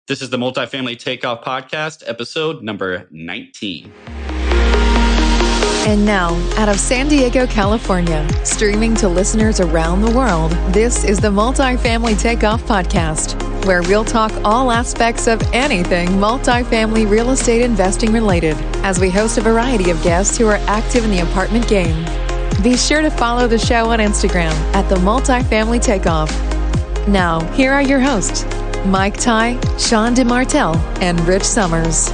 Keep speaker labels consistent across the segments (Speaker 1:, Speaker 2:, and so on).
Speaker 1: This is the Multifamily Takeoff podcast, episode number 19.
Speaker 2: And now, out of San Diego, California, streaming to listeners around the world, this is the Multifamily Takeoff podcast, where we'll talk all aspects of anything multifamily real estate investing related, as we host a variety of guests who are active in the apartment game. Be sure to follow the show on Instagram at the Multifamily Takeoff. Now, here are your hosts, Mike Ty, Shawn DiMartile, and Rich Summers.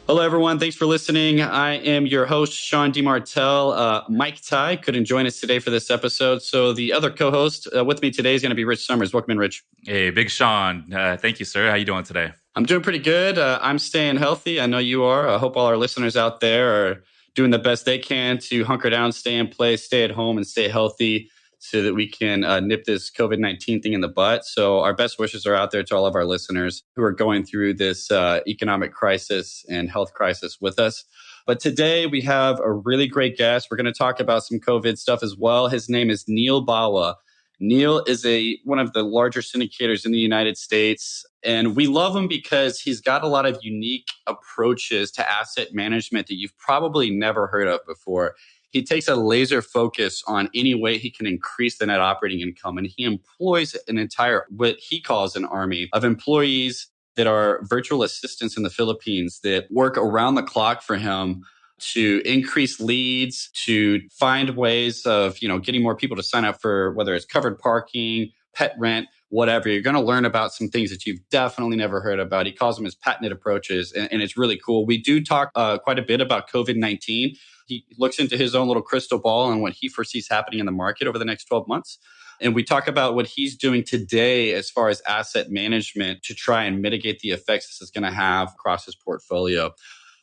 Speaker 1: Hello, everyone. Thanks for listening. I am your host, Shawn DiMartile. Mike Ty couldn't join us today for this episode, so the other co-host with me today is going to be Rich Summers. Welcome in, Rich.
Speaker 3: Hey, Big Shawn. Thank you, sir. How you doing today?
Speaker 1: I'm doing pretty good. I'm staying healthy. I know you are. I hope all our listeners out there are doing the best they can to hunker down, stay in place, stay at home, and stay healthy, so that we can nip this COVID-19 thing in the butt. So our best wishes are out there to all of our listeners who are going through this economic crisis and health crisis with us. But today we have a really great guest. We're going to talk about some COVID stuff as well. His name is Neal Bawa. Neal is one of the larger syndicators in the United States. And we love him because he's got a lot of unique approaches to asset management that you've probably never heard of before. He takes a laser focus on any way he can increase the net operating income. And he employs an entire, what he calls an army of employees that are virtual assistants in the Philippines that work around the clock for him to increase leads, to find ways of, getting more people to sign up for whether it's covered parking, pet rent, whatever. You're going to learn about some things that you've definitely never heard about. He calls them his patented approaches, and it's really cool. We do talk quite a bit about COVID-19. He looks into his own little crystal ball and what he foresees happening in the market over the next 12 months. And we talk about what he's doing today as far as asset management to try and mitigate the effects this is going to have across his portfolio.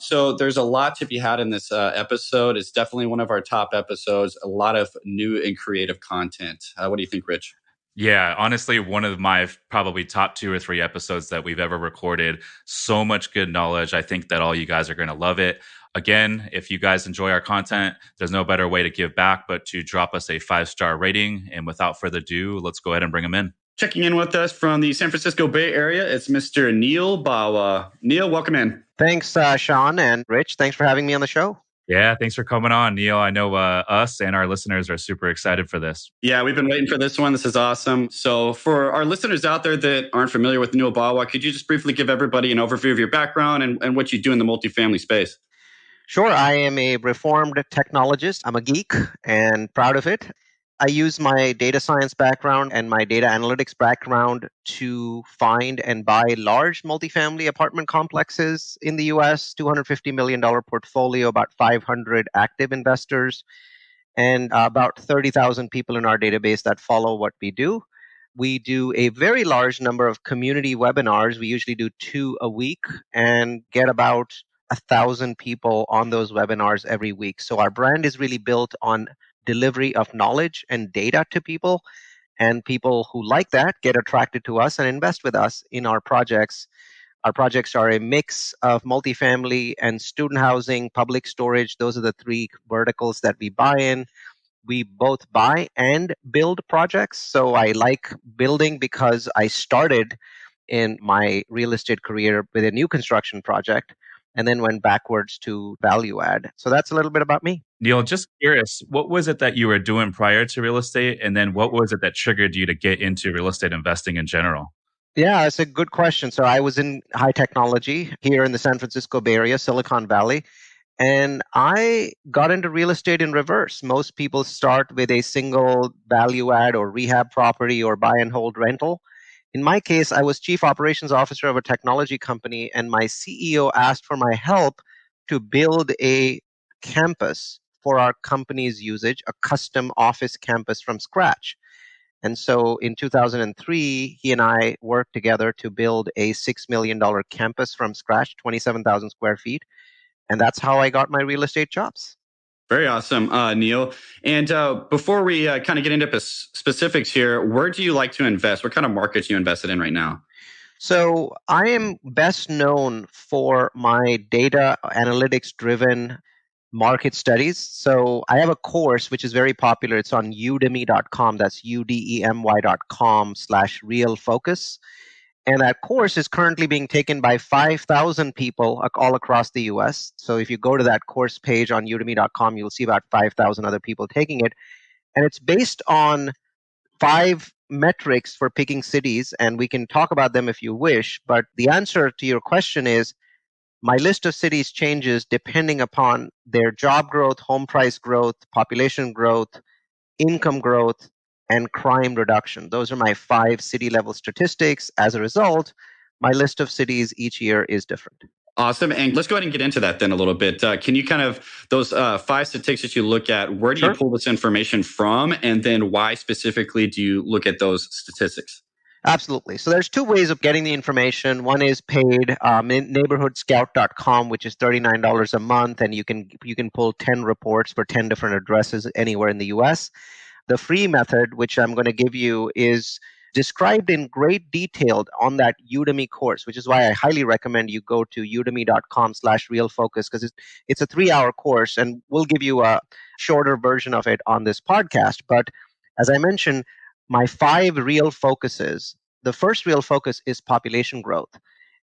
Speaker 1: So there's a lot to be had in this episode. It's definitely one of our top episodes, a lot of new and creative content. What do you think, Rich?
Speaker 3: Yeah, honestly, one of my probably top 2 or 3 episodes that we've ever recorded. So much good knowledge. I think that all you guys are going to love it. Again, if you guys enjoy our content, there's no better way to give back but to drop us a 5-star rating. And without further ado, let's go ahead and bring him in.
Speaker 1: Checking in with us from the San Francisco Bay Area, it's Mr. Neal Bawa. Neal, welcome in.
Speaker 4: Thanks, Shawn and Rich. Thanks for having me on the show.
Speaker 3: Yeah, thanks for coming on, Neal. I know us and our listeners are super excited for this.
Speaker 1: Yeah, we've been waiting for this one. This is awesome. So for our listeners out there that aren't familiar with Neal Bawa, could you just briefly give everybody an overview of your background and what you do in the multifamily space?
Speaker 4: Sure. I am a reformed technologist. I'm a geek and proud of it. I use my data science background and my data analytics background to find and buy large multifamily apartment complexes in the US, $250 million portfolio, about 500 active investors, and about 30,000 people in our database that follow what we do. We do a very large number of community webinars. We usually do 2 a week and get about 1,000 people on those webinars every week. So our brand is really built on delivery of knowledge and data to people, and people who like that get attracted to us and invest with us in our projects. Our projects are a mix of multifamily and student housing, public storage. Those are the 3 verticals that we buy in. We both buy and build projects. So I like building because I started in my real estate career with a new construction project and then went backwards to value add. So that's a little bit about me.
Speaker 3: Neal, just curious, what was it that you were doing prior to real estate? And then what was it that triggered you to get into real estate investing in general?
Speaker 4: Yeah, it's a good question. So I was in high technology here in the San Francisco Bay Area, Silicon Valley. And I got into real estate in reverse. Most people start with a single value add or rehab property or buy and hold rental. In my case, I was chief operations officer of a technology company, and my CEO asked for my help to build a campus for our company's usage, a custom office campus from scratch. And so in 2003, he and I worked together to build a $6 million campus from scratch, 27,000 square feet. And that's how I got my real estate jobs.
Speaker 1: Very awesome, Neal. And before we kind of get into specifics here, where do you like to invest? What kind of markets are you invested in right now?
Speaker 4: So I am best known for my data analytics driven market studies. So I have a course which is very popular. It's on udemy.com. That's udemy.com/real focus. And that course is currently being taken by 5,000 people all across the US. So if you go to that course page on udemy.com, you'll see about 5,000 other people taking it. And it's based on 5 metrics for picking cities. And we can talk about them if you wish. But the answer to your question is my list of cities changes depending upon their job growth, home price growth, population growth, income growth, and crime reduction. Those are my 5 city level statistics. As a result, my list of cities each year is different.
Speaker 1: Awesome. And let's go ahead and get into that then a little bit. Can you kind of, those 5 statistics that you look at, where do you
Speaker 4: Sure.
Speaker 1: pull this information from? And then why specifically do you look at those statistics?
Speaker 4: Absolutely. So there's 2 ways of getting the information. One is paid, neighborhoodscout.com, which is $39 a month, and you can pull 10 reports for 10 different addresses anywhere in the US. The free method, which I'm going to give you, is described in great detail on that Udemy course, which is why I highly recommend you go to udemy.com/realfocus, because it's a 3-hour course, and we'll give you a shorter version of it on this podcast. But as I mentioned, my 5 real focuses. The first real focus is population growth.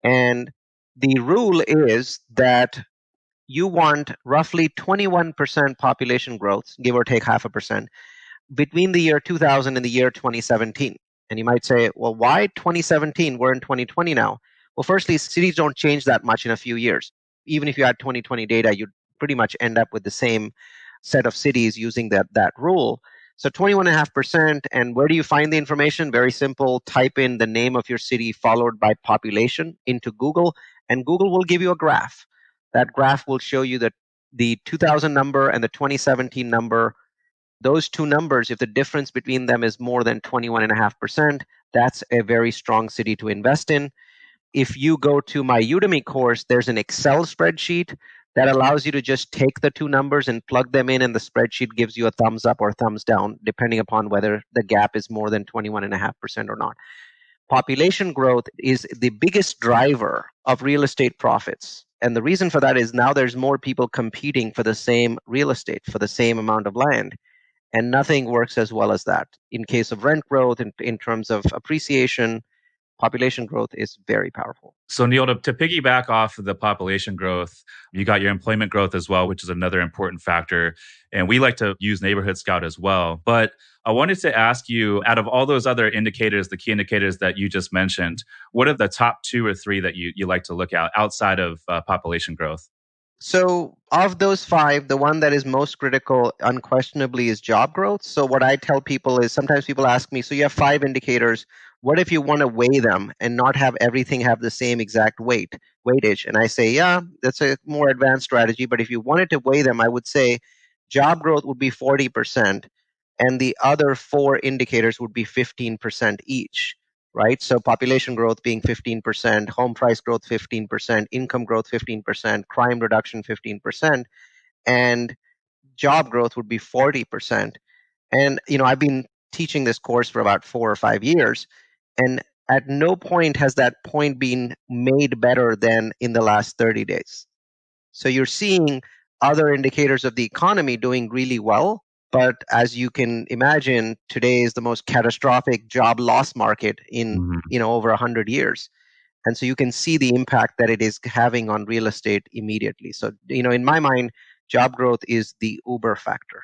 Speaker 4: And the rule is that you want roughly 21% population growth, give or take 0.5%, between the year 2000 and the year 2017. And you might say, well, why 2017? We're in 2020 now. Well, firstly, cities don't change that much in a few years. Even if you had 2020 data, you'd pretty much end up with the same set of cities using that rule. So 21.5%. And where do you find the information? Very simple. Type in the name of your city followed by population into Google, and Google will give you a graph. That graph will show you that the 2000 number and the 2017 number, those 2 numbers, if the difference between them is more than 21.5%, that's a very strong city to invest in. If you go to my Udemy course, there's an Excel spreadsheet that allows you to just take the 2 numbers and plug them in, and the spreadsheet gives you a thumbs up or thumbs down, depending upon whether the gap is more than 21.5% or not. Population growth is the biggest driver of real estate profits. And the reason for that is now there's more people competing for the same real estate, for the same amount of land. And nothing works as well as that. In case of rent growth, in terms of appreciation, population growth is very powerful.
Speaker 3: So, Neal, to piggyback off of the population growth, you got your employment growth as well, which is another important factor. And we like to use Neighborhood Scout as well. But I wanted to ask you, out of all those other indicators, the key indicators that you just mentioned, what are the top 2 or 3 that you like to look at outside of population growth?
Speaker 4: So of those 5, the one that is most critical unquestionably is job growth. So what I tell people is, sometimes people ask me, so you have 5 indicators, what if you want to weigh them and not have everything have the same exact weightage? And I say, yeah, that's a more advanced strategy. But if you wanted to weigh them, I would say job growth would be 40%, and the other 4 indicators would be 15% each. Right? So population growth being 15%, home price growth 15%, income growth 15%, crime reduction 15%, and job growth would be 40%. And I've been teaching this course for about 4 or 5 years, and at no point has that point been made better than in the last 30 days. So you're seeing other indicators of the economy doing really well. But as you can imagine, today is the most catastrophic job loss market in over 100 years. And so you can see the impact that it is having on real estate immediately. So, in my mind, job growth is the Uber factor.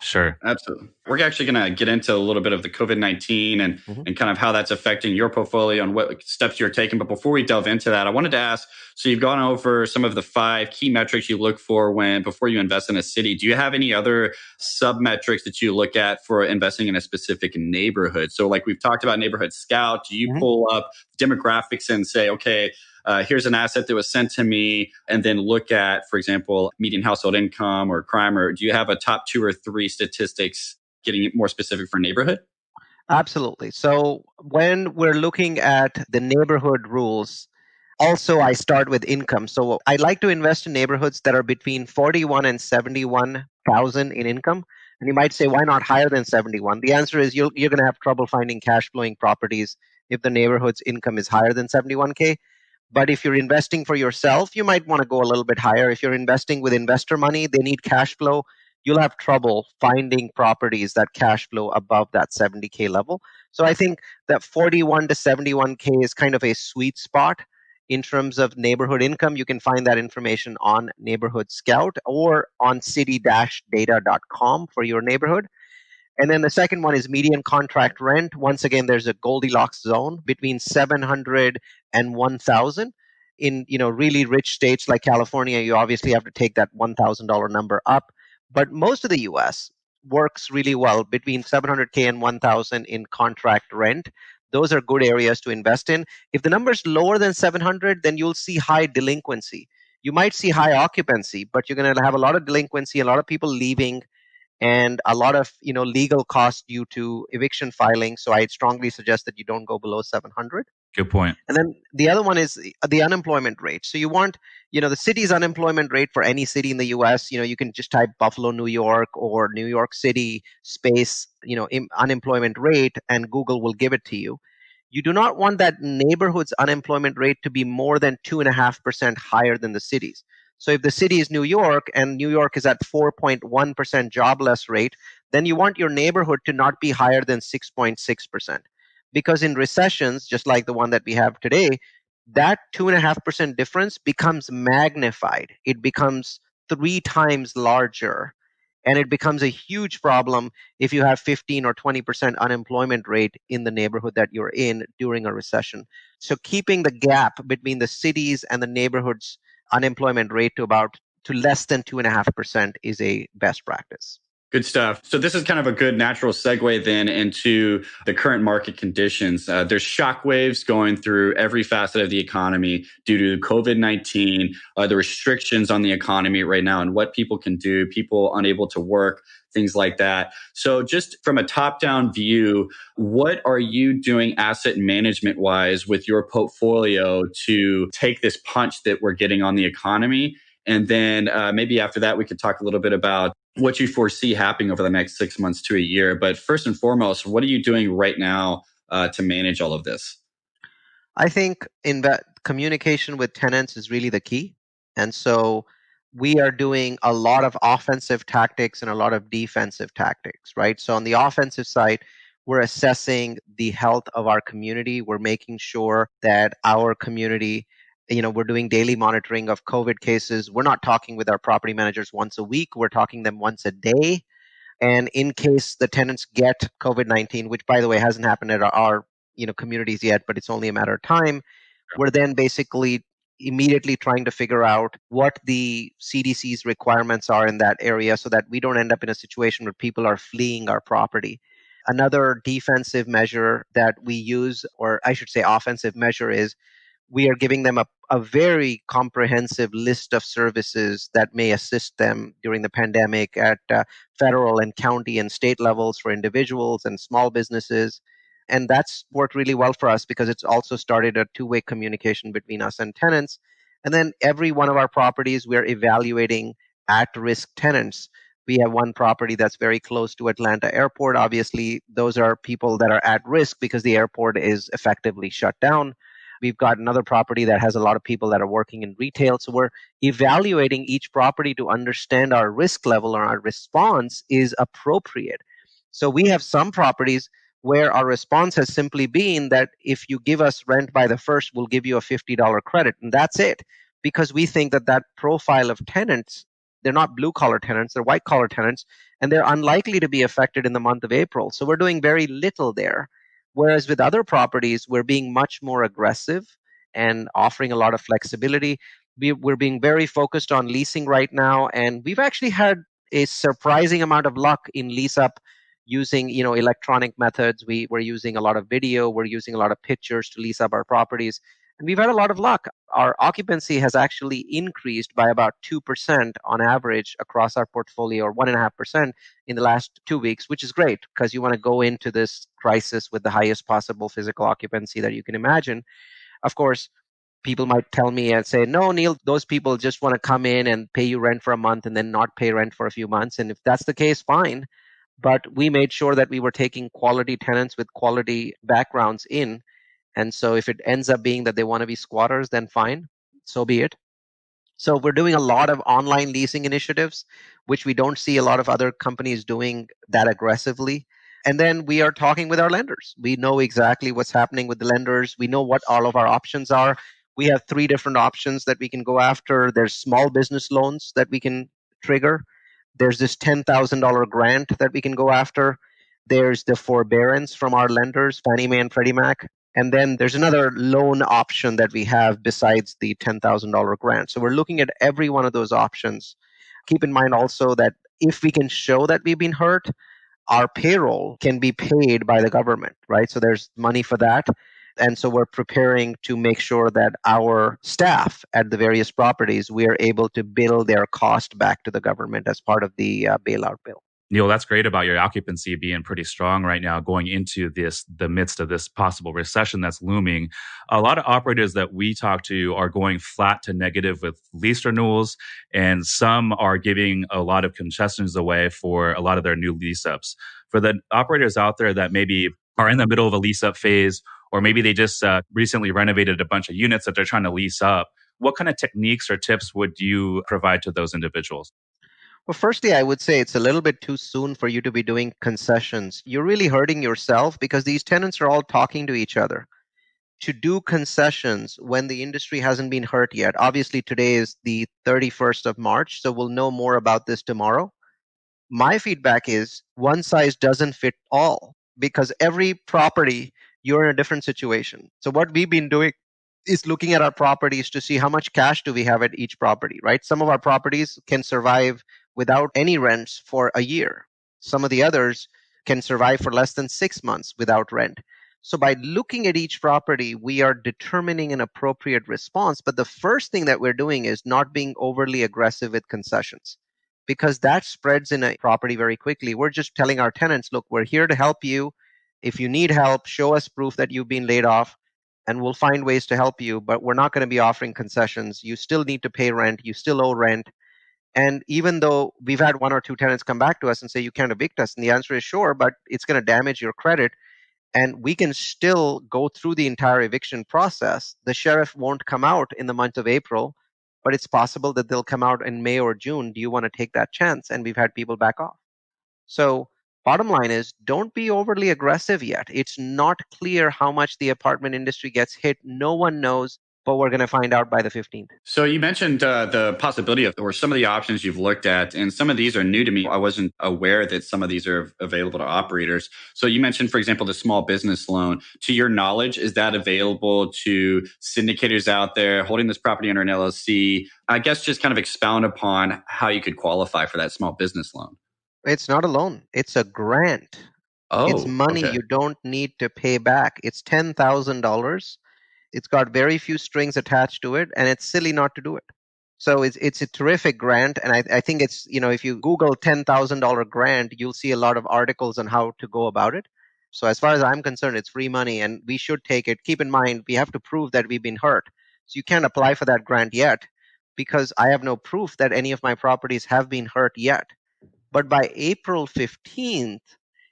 Speaker 3: Sure.
Speaker 1: Absolutely. We're actually going to get into a little bit of the COVID-19 and kind of how that's affecting your portfolio and what steps you're taking. But before we delve into that, I wanted to ask, so you've gone over some of the 5 key metrics you look for before you invest in a city. Do you have any other sub metrics that you look at for investing in a specific neighborhood? So like we've talked about Neighborhood Scout, do you pull up demographics and say, okay, here's an asset that was sent to me, and then look at, for example, median household income or crime, or do you have a top 2 or 3 statistics getting more specific for neighborhood?
Speaker 4: Absolutely. So when we're looking at the neighborhood rules, also I start with income. So I like to invest in neighborhoods that are between 41 and 71,000 in income. And you might say, why not higher than 71? The answer is you're going to have trouble finding cash flowing properties if the neighborhood's income is higher than 71K. But if you're investing for yourself, you might want to go a little bit higher. If you're investing with investor money, they need cash flow. You'll have trouble finding properties that cash flow above that 70K level. So I think that 41 to 71K is kind of a sweet spot in terms of neighborhood income. You can find that information on Neighborhood Scout or on city-data.com for your neighborhood. And then the second one is median contract rent. Once again, there's a Goldilocks zone between 700 and 1,000. In really rich states like California, you obviously have to take that $1,000 number up. But most of the U.S. works really well between 700K and 1,000 in contract rent. Those are good areas to invest in. If the number is lower than 700, then you'll see high delinquency. You might see high occupancy, but you're going to have a lot of delinquency, a lot of people leaving, and a lot of legal costs due to eviction filing. So I'd strongly suggest that you don't go below 700.
Speaker 3: Good point.
Speaker 4: And then the other one is the unemployment rate. So you want the city's unemployment rate for any city in the US. You can just type Buffalo, New York, or New York City space unemployment rate, and Google will give it to you. You do not want that neighborhood's unemployment rate to be more than 2.5% higher than the city's. So if the city is New York and New York is at 4.1% jobless rate, then you want your neighborhood to not be higher than 6.6%. Because in recessions, just like the one that we have today, that 2.5% difference becomes magnified. It becomes 3 times larger. And it becomes a huge problem if you have 15 or 20% unemployment rate in the neighborhood that you're in during a recession. So keeping the gap between the cities and the neighborhoods unemployment rate to less than 2.5% is a best practice.
Speaker 1: Good stuff. So this is kind of a good natural segue then into the current market conditions. There's shockwaves going through every facet of the economy due to COVID-19, the restrictions on the economy right now and what people can do, people unable to work, things like that. So just from a top-down view, what are you doing asset management wise with your portfolio to take this punch that we're getting on the economy? And then maybe after that, we could talk a little bit about what you foresee happening over the next 6 months to a year. But first and foremost, what are you doing right now to manage all of this?
Speaker 4: I think communication with tenants is really the key. And so we are doing a lot of offensive tactics and a lot of defensive tactics, right? So on the offensive side, we're assessing the health of our community. We're making sure that our community, we're doing daily monitoring of COVID cases. We're not talking with our property managers once a week. We're talking them once a day. And in case the tenants get COVID-19, which by the way hasn't happened at our communities yet, but it's only a matter of time, we're then basically immediately trying to figure out what the CDC's requirements are in that area so that we don't end up in a situation where people are fleeing our property. Another defensive measure that we use, or I should say offensive measure, is we are giving them a very comprehensive list of services that may assist them during the pandemic at federal and county and state levels for individuals and small businesses. And that's worked really well for us because it's also started a two-way communication between us and tenants. And then every one of our properties, we're evaluating at-risk tenants. We have one property that's very close to Atlanta Airport. Obviously, those are people that are at risk because the airport is effectively shut down. We've got another property that has a lot of people that are working in retail. So we're evaluating each property to understand our risk level or our response is appropriate. So we have some properties where our response has simply been that if you give us rent by the first, we'll give you a $50 credit. And that's it. Because we think that that profile of tenants, they're not blue collar tenants, they're white collar tenants, and they're unlikely to be affected in the month of April. So we're doing very little there. Whereas with other properties, we're being much more aggressive and offering a lot of flexibility. We're being very focused on leasing right now, and we've actually had a surprising amount of luck in lease up using electronic methods. We're using a lot of video, we're using a lot of pictures to lease up our properties, and we've had a lot of luck. Our occupancy has actually increased by about 2% on average across our portfolio, or 1.5% in the last 2 weeks, which is great because you want to go into this crisis with the highest possible physical occupancy that you can imagine. Of course, people might tell me and say, no, Neal, those people just want to come in and pay you rent for a month and then not pay rent for a few months. And if that's the case, fine. But we made sure that we were taking quality tenants with quality backgrounds in. And so if it ends up being that they want to be squatters, then fine, so be it. So we're doing a lot of online leasing initiatives, which we don't see a lot of other companies doing that aggressively. And then we are talking with our lenders. We know exactly what's happening with the lenders. We know what all of our options are. We have three different options that we can go after. There's small business loans that we can trigger. There's this $10,000 grant that we can go after. There's the forbearance from our lenders, Fannie Mae and Freddie Mac. And then there's another loan option that we have besides the $10,000 grant. So we're looking at every one of those options. Keep in mind also that if we can show that we've been hurt, our payroll can be paid by the government, right? So there's money for that. And so we're preparing to make sure that our staff at the various properties, we are able to bill their cost back to the government as part of the bailout bill.
Speaker 3: Neal, that's great about your occupancy being pretty strong right now going into the midst of this possible recession that's looming. A lot of operators that we talk to are going flat to negative with lease renewals, and some are giving a lot of concessions away for a lot of their new lease ups. For the operators out there that maybe are in the middle of a lease up phase, or maybe they just recently renovated a bunch of units that they're trying to lease up, what kind of techniques or tips would you provide to those individuals?
Speaker 4: Well, firstly, I would say it's a little bit too soon for you to be doing concessions. You're really hurting yourself because these tenants are all talking to each other. To do concessions when the industry hasn't been hurt yet. Obviously, today is the 31st of March, so we'll know more about this tomorrow. My feedback is one size doesn't fit all because every property, you're in a different situation. So, what we've been doing is looking at our properties to see how much cash do we have at each property, right? Some of our properties can survive without any rents for a year. Some of the others can survive for less than 6 months without rent. So by looking at each property, we are determining an appropriate response. But the first thing that we're doing is not being overly aggressive with concessions because that spreads in a property very quickly. We're just telling our tenants, look, we're here to help you. If you need help, show us proof that you've been laid off and we'll find ways to help you, but we're not going to be offering concessions. You still need to pay rent. You still owe rent. And even though we've had one or two tenants come back to us and say, you can't evict us, and the answer is sure, but it's going to damage your credit. And we can still go through the entire eviction process. The sheriff won't come out in the month of April, but it's possible that they'll come out in May or June. Do you want to take that chance? And we've had people back off. So bottom line is don't be overly aggressive yet. It's not clear how much the apartment industry gets hit. No one knows, but we're going to find out by the 15th.
Speaker 1: So you mentioned the possibility of, or some of the options you've looked at, and some of these are new to me. I wasn't aware that some of these are available to operators. So you mentioned, for example, the small business loan. To your knowledge, is that available to syndicators out there holding this property under an LLC? I guess just kind of expound upon how you could qualify for that small business loan.
Speaker 4: It's not a loan. It's a grant. It's
Speaker 1: Oh,
Speaker 4: money
Speaker 1: okay.
Speaker 4: you don't need to pay back. It's $10,000. It's got very few strings attached to it, and it's silly not to do it. So it's a terrific grant, and I think it's, if you Google $10,000 grant, you'll see a lot of articles on how to go about it. So as far as I'm concerned, it's free money, and we should take it. Keep in mind, we have to prove that we've been hurt. So you can't apply for that grant yet because I have no proof that any of my properties have been hurt yet. But by April 15th,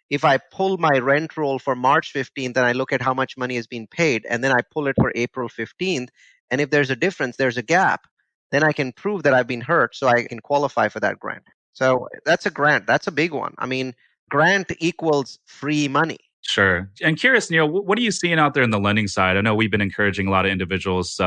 Speaker 4: if I pull my rent roll for March 15th and I look at how much money has been paid, and then I pull it for April 15th, and if there's a difference, there's a gap, then I can prove that I've been hurt so I can qualify for that grant. So that's a grant. That's a big one. I mean, grant equals free money.
Speaker 3: Sure. And curious, Neal, what are you seeing out there in the lending side? I know we've been encouraging a lot of individuals,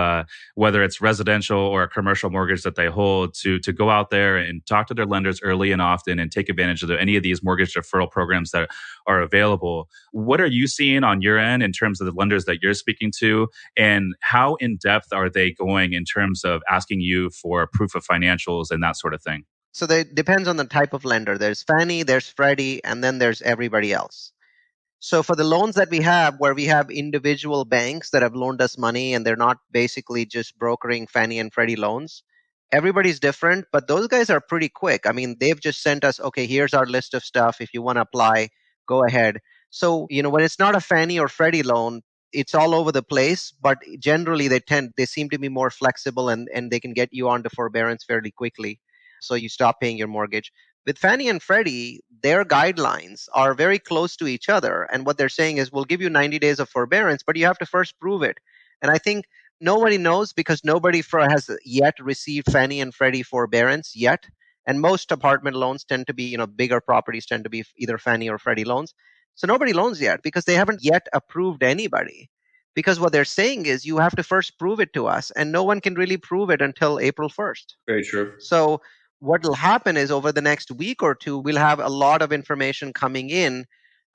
Speaker 3: whether it's residential or a commercial mortgage that they hold, to go out there and talk to their lenders early and often and take advantage of any of these mortgage deferral programs that are available. What are you seeing on your end in terms of the lenders that you're speaking to? And how in depth are they going in terms of asking you for proof of financials and that sort of thing?
Speaker 4: So that depends on the type of lender. There's Fannie, there's Freddie, and then there's everybody else. So for the loans that we have, where we have individual banks that have loaned us money and they're not basically just brokering Fannie and Freddie loans, everybody's different, but those guys are pretty quick. I mean, they've just sent us, okay, here's our list of stuff. If you want to apply, go ahead. So, when it's not a Fannie or Freddie loan, it's all over the place, but generally they seem to be more flexible and they can get you onto forbearance fairly quickly. So you stop paying your mortgage. With Fannie and Freddie, their guidelines are very close to each other. And what they're saying is, we'll give you 90 days of forbearance, but you have to first prove it. And I think nobody knows because nobody has yet received Fannie and Freddie forbearance yet. And most apartment loans tend to be, bigger properties tend to be either Fannie or Freddie loans. So nobody loans yet because they haven't yet approved anybody. Because what they're saying is, you have to first prove it to us, and no one can really prove it until April 1st.
Speaker 1: Very true.
Speaker 4: So what will happen is, over the next week or two, we'll have a lot of information coming in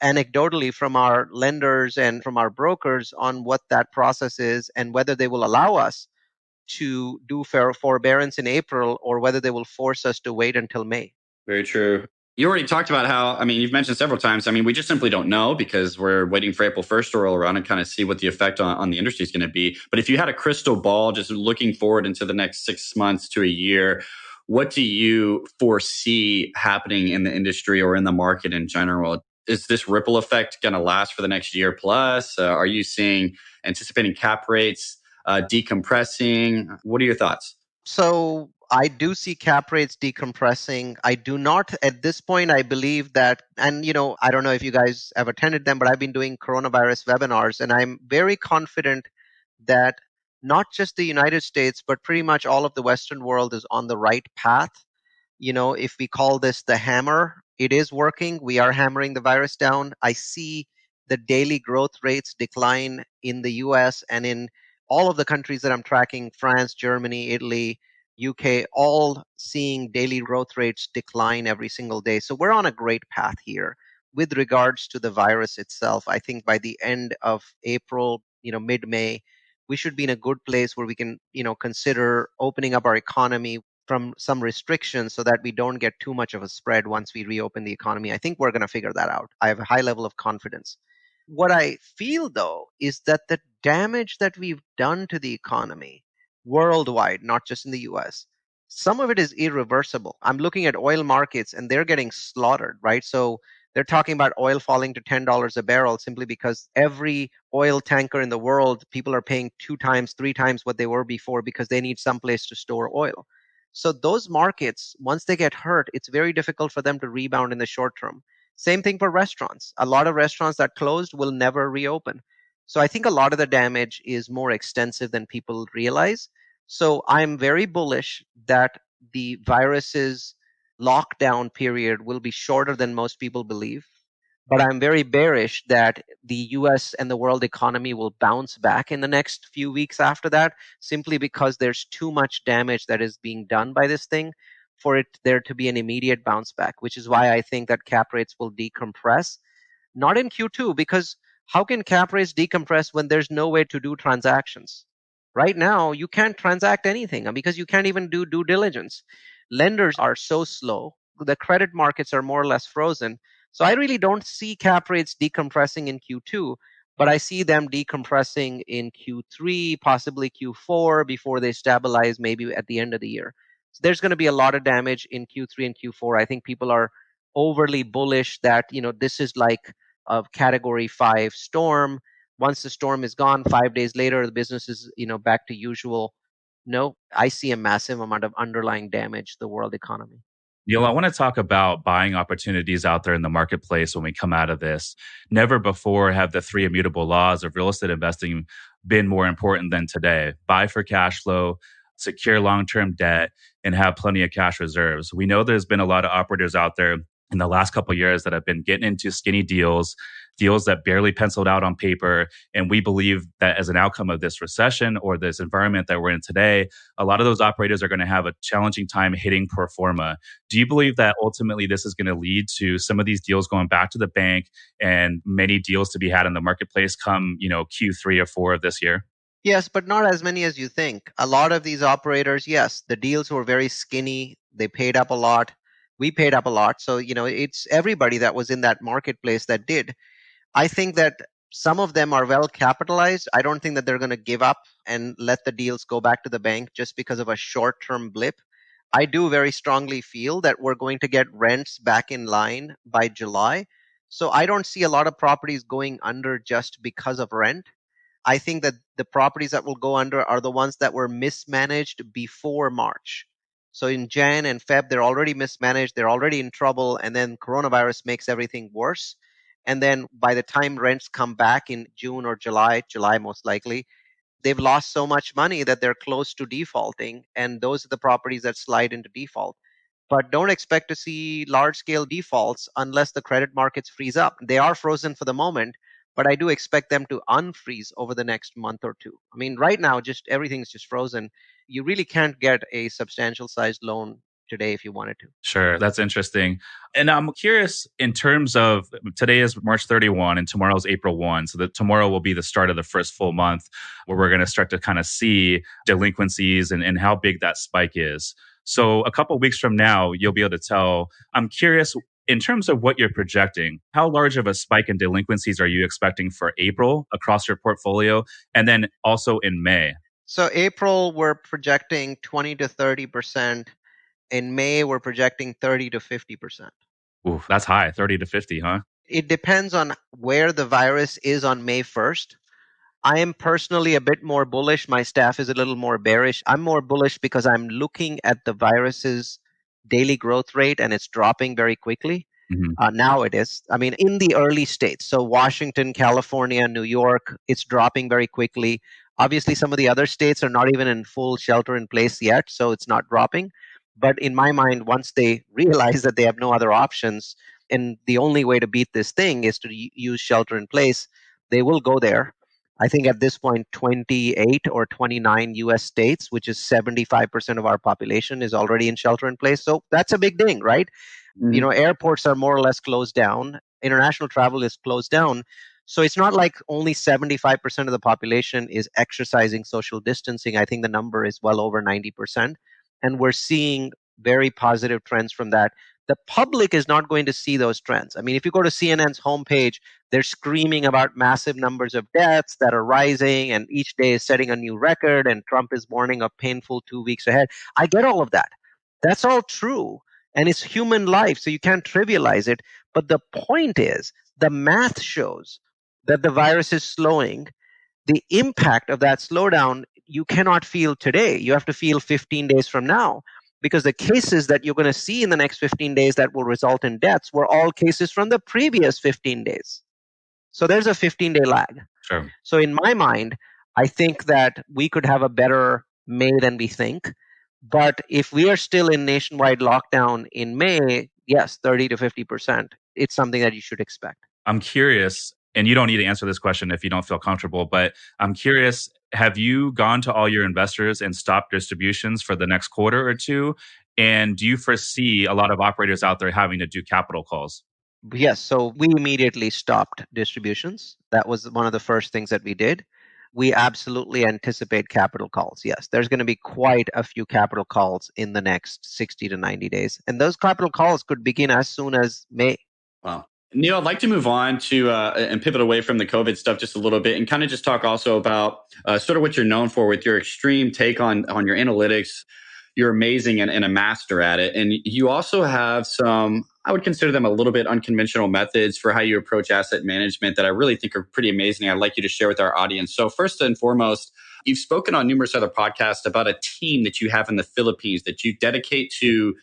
Speaker 4: anecdotally from our lenders and from our brokers on what that process is and whether they will allow us to do forbearance in April or whether they will force us to wait until May.
Speaker 1: Very true. You already talked about how, you've mentioned several times, we just simply don't know because we're waiting for April 1st to roll around and kind of see what the effect on the industry is going to be. But if you had a crystal ball, just looking forward into the next 6 months to a year, what do you foresee happening in the industry or in the market in general? Is this ripple effect going to last for the next year plus? Are you anticipating cap rates decompressing? What are your thoughts?
Speaker 4: So I do see cap rates decompressing. I do not at this point. I believe that, and I don't know if you guys have attended them, but I've been doing coronavirus webinars, and I'm very confident that not just the United States, but pretty much all of the Western world is on the right path. If we call this the hammer, it is working. We are hammering the virus down. I see the daily growth rates decline in the US and in all of the countries that I'm tracking: France, Germany, Italy, UK, all seeing daily growth rates decline every single day. So we're on a great path here with regards to the virus itself. I think by the end of April, mid-May, we should be in a good place where we can, consider opening up our economy from some restrictions so that we don't get too much of a spread once we reopen the economy. I think we're going to figure that out. I have a high level of confidence. What I feel, though, is that the damage that we've done to the economy worldwide, not just in the US, some of it is irreversible. I'm looking at oil markets and they're getting slaughtered, right? So they're talking about oil falling to $10 a barrel simply because every oil tanker in the world, people are paying 2 times, 3 times what they were before because they need some place to store oil. So those markets, once they get hurt, it's very difficult for them to rebound in the short term. Same thing for restaurants. A lot of restaurants that closed will never reopen. So I think a lot of the damage is more extensive than people realize. So I'm very bullish that the virus's lockdown period will be shorter than most people believe. But I'm very bearish that the US and the world economy will bounce back in the next few weeks after that, simply because there's too much damage that is being done by this thing for it there to be an immediate bounce back, which is why I think that cap rates will decompress. Not in Q2, because how can cap rates decompress when there's no way to do transactions? Right now, you can't transact anything because you can't even do due diligence. Lenders are so slow. The credit markets are more or less frozen. So I really don't see cap rates decompressing in Q2, but I see them decompressing in Q3, possibly Q4, before they stabilize maybe at the end of the year. So there's going to be a lot of damage in Q3 and Q4. I think people are overly bullish that, this is like a category 5 storm. Once the storm is gone, 5 days later, the business is, back to usual. No, I see a massive amount of underlying damage to the world economy.
Speaker 3: Neal, I want to talk about buying opportunities out there in the marketplace when we come out of this. Never before have the 3 immutable laws of real estate investing been more important than today. Buy for cash flow, secure long-term debt, and have plenty of cash reserves. We know there's been a lot of operators out there in the last couple of years that have been getting into skinny deals, deals that barely penciled out on paper. And we believe that as an outcome of this recession or this environment that we're in today, a lot of those operators are going to have a challenging time hitting pro forma. Do you believe that ultimately this is going to lead to some of these deals going back to the bank and many deals to be had in the marketplace come, Q3 or 4 of this year?
Speaker 4: Yes, but not as many as you think. A lot of these operators, yes, the deals were very skinny. They paid up a lot. We paid up a lot. So, it's everybody that was in that marketplace that did. I think that some of them are well capitalized. I don't think that they're going to give up and let the deals go back to the bank just because of a short term blip. I do very strongly feel that we're going to get rents back in line by July. So I don't see a lot of properties going under just because of rent. I think that the properties that will go under are the ones that were mismanaged before March. So in Jan and Feb, they're already mismanaged, they're already in trouble, and then coronavirus makes everything worse. And then by the time rents come back in June or July most likely, they've lost so much money that they're close to defaulting. And those are the properties that slide into default. But don't expect to see large scale defaults unless the credit markets freeze up. They are frozen for the moment, but I do expect them to unfreeze over the next month or two. I mean, right now, just everything's just frozen. You really can't get a substantial sized loan today if you wanted to.
Speaker 3: Sure, that's interesting. And I'm curious in terms of today is March 31 and tomorrow is April 1. So that tomorrow will be the start of the first full month where we're going to start to kind of see delinquencies and how big that spike is. So a couple of weeks from now, you'll be able to tell. I'm curious in terms of what you're projecting, how large of a spike in delinquencies are you expecting for April across your portfolio? And then also in May?
Speaker 4: So April, we're projecting 20 to 30%. In May, we're projecting 30 to 50%.
Speaker 3: Ooh, that's high, 30 to 50, huh?
Speaker 4: It depends on where the virus is on May 1st. I am personally a bit more bullish. My staff is a little more bearish. I'm more bullish because I'm looking at the virus's daily growth rate and it's dropping very quickly.
Speaker 3: Mhm.
Speaker 4: Now it is. I mean, in the early states, so Washington, California, New York, it's dropping very quickly. Obviously, some of the other states are not even in full shelter in place yet, so it's not dropping. But in my mind, once they realize that they have no other options, and the only way to beat this thing is to use shelter in place, they will go there. I think at this point, 28 or 29 US states, which is 75% of our population, is already in shelter in place. So that's a big thing, right? You know, airports are more or less closed down. International travel is closed down. So it's not like only 75% of the population is exercising social distancing. I think the number is well over 90%. And we're seeing very positive trends from that. The public is not going to see those trends. I mean, if you go to CNN's homepage, they're screaming about massive numbers of deaths that are rising, and each day is setting a new record, and Trump is warning of painful 2 weeks ahead. I get all of that. That's all true. And it's human life, so you can't trivialize it. But the point is, the math shows that the virus is slowing. The impact of that slowdown, you cannot feel today. You have to feel 15 days from now, because the cases that you're going to see in the next 15 days that will result in deaths were all cases from the previous 15 days. So there's a 15-day lag.
Speaker 3: Sure.
Speaker 4: So in my mind, I think that we could have a better May than we think. But if we are still in nationwide lockdown in May, yes, 30 to 50%, it's something that you should expect.
Speaker 3: I'm curious, and you don't need to answer this question if you don't feel comfortable, but I'm curious, have you gone to all your investors and stopped distributions for the next quarter or two? And do you foresee a lot of operators out there having to do capital calls?
Speaker 4: Yes, so we immediately stopped distributions. That was one of the first things that we did. We absolutely anticipate capital calls. Yes, there's going to be quite a few capital calls in the next 60 to 90 days. And those capital calls could begin as soon as May.
Speaker 1: Wow. Neal, I'd like to move on to and pivot away from the COVID stuff just a little bit and kind of just talk also about sort of what you're known for with your extreme take on your analytics. You're amazing and a master at it. And you also have some, I would consider them a little bit unconventional methods for how you approach asset management that I really think are pretty amazing. I'd like you to share with our audience. So first and foremost, you've spoken on numerous other podcasts about a team that you have in the Philippines that you dedicate to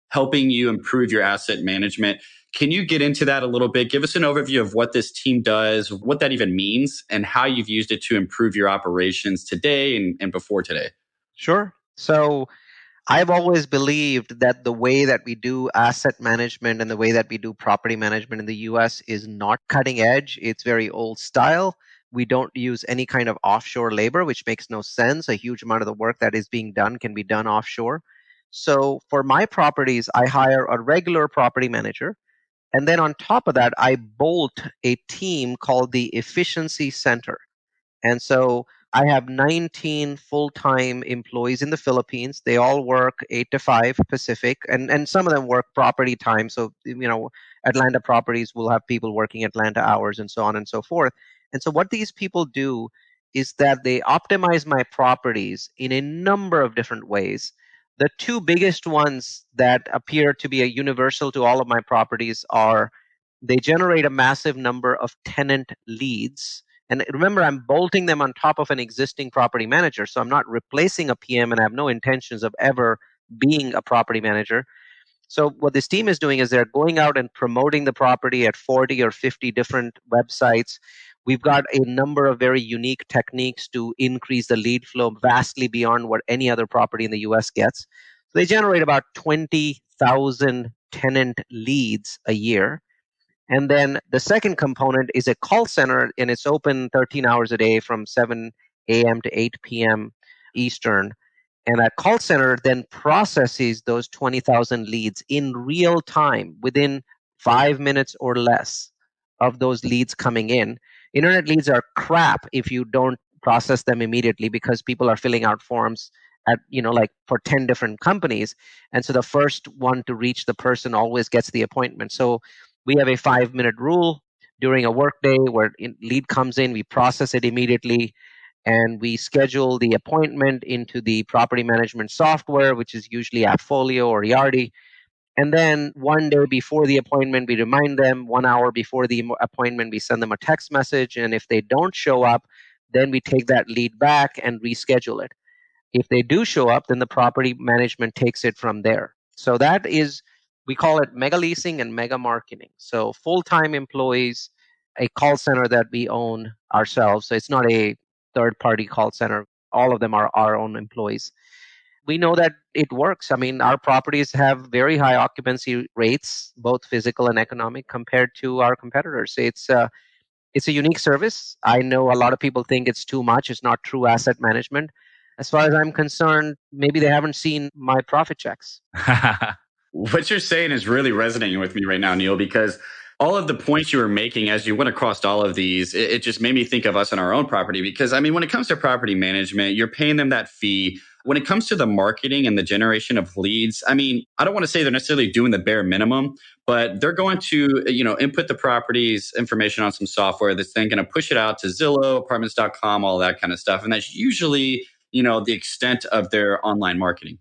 Speaker 1: helping you improve your asset management. Can you get into that a little bit? Give us an overview of what this team does, what that even means, and how you've used it to improve your operations today and before today.
Speaker 4: Sure. So I've always believed that the way that we do asset management and the way that we do property management in the US is not cutting edge. It's very old style. We don't use any kind of offshore labor, which makes no sense. A huge amount of the work that is being done can be done offshore. So for my properties, I hire a regular property manager. And then on top of that, I bolt a team called the Efficiency Center. And so I have 19 full-time employees in the Philippines. They all work 8 to 5 Pacific, and some of them work property time. So, Atlanta properties will have people working Atlanta hours and so on and so forth. And so what these people do is that they optimize my properties in a number of different ways. The two biggest ones that appear to be a universal to all of my properties are they generate a massive number of tenant leads. And remember, I'm bolting them on top of an existing property manager. So I'm not replacing a PM, and I have no intentions of ever being a property manager. So what this team is doing is they're going out and promoting the property at 40 or 50 different websites. We've got a number of very unique techniques to increase the lead flow vastly beyond what any other property in the US gets. So they generate about 20,000 tenant leads a year. And then the second component is a call center, and it's open 13 hours a day from 7 a.m. to 8 p.m. Eastern. And that call center then processes those 20,000 leads in real time within 5 minutes or less of those leads coming in. Internet leads are crap if you don't process them immediately because people are filling out forms at, like for 10 different companies. And so the first one to reach the person always gets the appointment. So we have a 5-minute rule during a workday where lead comes in, we process it immediately, and we schedule the appointment into the property management software, which is usually Appfolio or Yardi. And then one day before the appointment, we remind them. 1 hour before the appointment, we send them a text message. And if they don't show up, then we take that lead back and reschedule it. If they do show up, then the property management takes it from there. So that is, we call it mega leasing and mega marketing. So full-time employees, a call center that we own ourselves. So it's not a third-party call center. All of them are our own employees. We know that it works. I mean, our properties have very high occupancy rates, both physical and economic, compared to our competitors. It's a unique service. I know a lot of people think it's too much. It's not true asset management. As far as I'm concerned, maybe they haven't seen my profit checks.
Speaker 1: What you're saying is really resonating with me right now, Neal, because all of the points you were making as you went across all of these, it just made me think of us on our own property. Because, I mean, when it comes to property management, you're paying them that fee. When it comes to the marketing and the generation of leads, I mean, I don't want to say they're necessarily doing the bare minimum, but they're going to, input the property's information on some software that's then going to push it out to Zillow, apartments.com, all that kind of stuff. And that's usually, the extent of their online marketing.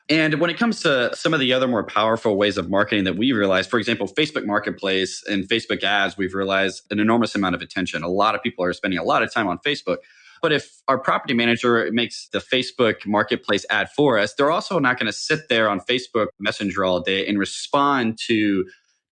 Speaker 1: And when it comes to some of the other more powerful ways of marketing that we realize, for example, Facebook Marketplace and Facebook ads, we've realized an enormous amount of attention. A lot of people are spending a lot of time on Facebook. But if our property manager makes the Facebook Marketplace ad for us, they're also not going to sit there on Facebook Messenger all day and respond to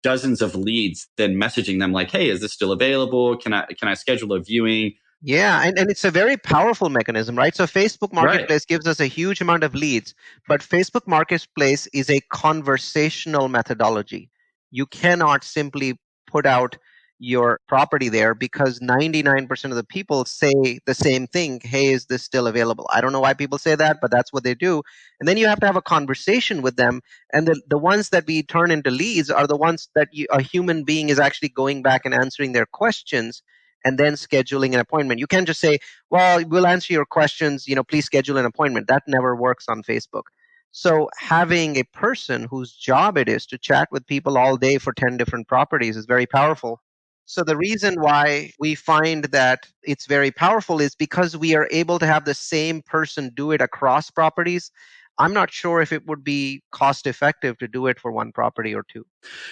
Speaker 1: dozens of leads, then messaging them like, hey, is this still available? Can I schedule a viewing?
Speaker 4: Yeah, and it's a very powerful mechanism, right? So Facebook Marketplace gives us a huge amount of leads, but Facebook Marketplace is a conversational methodology. You cannot simply put out your property there because 99% of the people say the same thing. Hey, is this still available? I don't know why people say that, but that's what they do. And then you have to have a conversation with them. And the ones that we turn into leads are the ones that a human being is actually going back and answering their questions and then scheduling an appointment. You can't just say, well, we'll answer your questions, please schedule an appointment. That never works on Facebook. So having a person whose job it is to chat with people all day for 10 different properties is very powerful. So the reason why we find that it's very powerful is because we are able to have the same person do it across properties. I'm not sure if it would be cost effective to do it for one property or two.